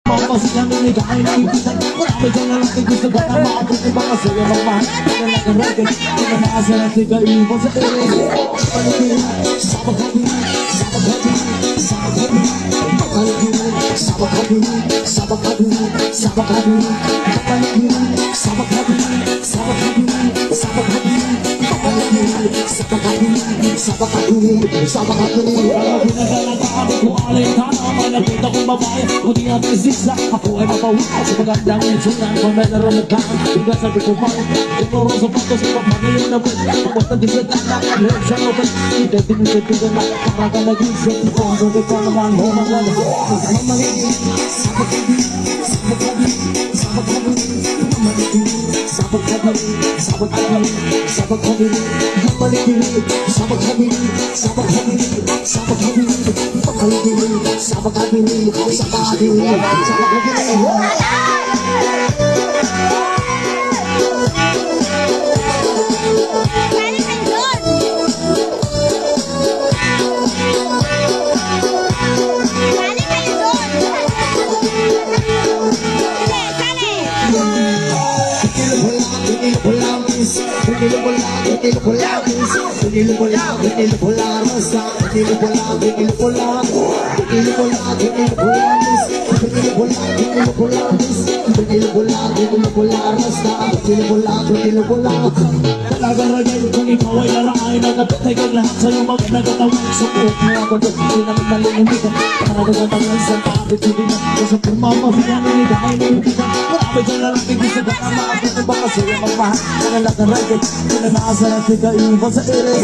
Kasi kami nagkain ng ibisan. Marami kang lalaki gusto ka na maabot ng mga saya magmahal. Kailan ka record, pinamasa natin kaiwan sa ere. Panagirin, sabag kami, sabag kami, sabag kami. Panagirin, sabag kami, sabag kami, sabag kami. Panagirin, sabag kami, sabag kami, sabag kami. Panagirin, sabag kami, sabag kami, sabag kami. Pinagalataan kung alay ka naman, nakita kong babae. Kung di natin zigzag, ako ay mapawit sa magandang itsunan. Kung may naramagkaan, hingga sabi ko pa ituro sa pato sa pagpangilin na buwan. Pagpunta din sa tanak, alert sa lobay. Hindi tinitigan na, para ka nag-isip. Kung ano ka naman, humagal. Mamalitin, sabag kami, sabag kami, sabag kami. Mamalitin, sabag kami, sabag kami, sabag kami. Mamalitin, sabag kami, sabag kami, sabag kami. Mamalitin, sabag kami, sabag kami. Talagaragay kung ikaw ay larain na napitay kang lahat sa'yo mag-nagatawag. Suot mo ako doon, hindi namin malilimutan. Parang sa tapit, hindi na sa pumamafiyan, hindi dahil naibigan. Marami kang lalaki gusto ka na maabot ng baka sa'yo magmahal. Talagaragay, pinanasa natin kaiwan sa ere.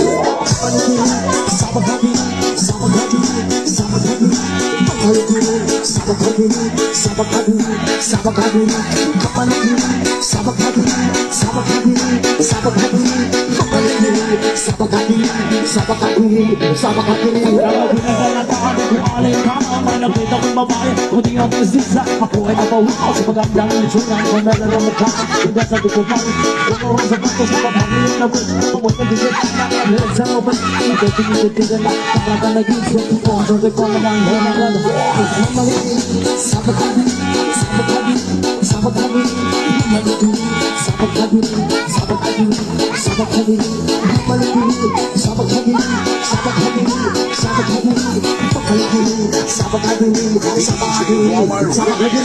Panagirin, sabag kami, sabag kami, sabag kami. Panagirin, sabag kami, sabag kami, sabag kami. Panagirin, sabag kami, sabag kami, sabag kami. Panagirin, sabag kami, sabag kami, sabag kami. Pinagalataan kung alay ka naman, nakita kong babae. Kung di natin zigzag, ako ay mapawit sa magandang itsunan. Kung may naramagkaan, hingga sabi ko pa ituro sa pato sa pagpangilin na buwan. Pumunta din sa tanak, alert sa lobay. Hindi tinitigan na, para ka nag-isip. Kung ano ka naman, humagal. Mamalitin, sabag kami, sabag kami, sabag kami. Mamalitin, sabag kami, sabag kami, sabag kami. Mamalitin, sabag kami, sabag kami, sabag kami. Mamalitin, sabag kami, sabag kami, sabag kami.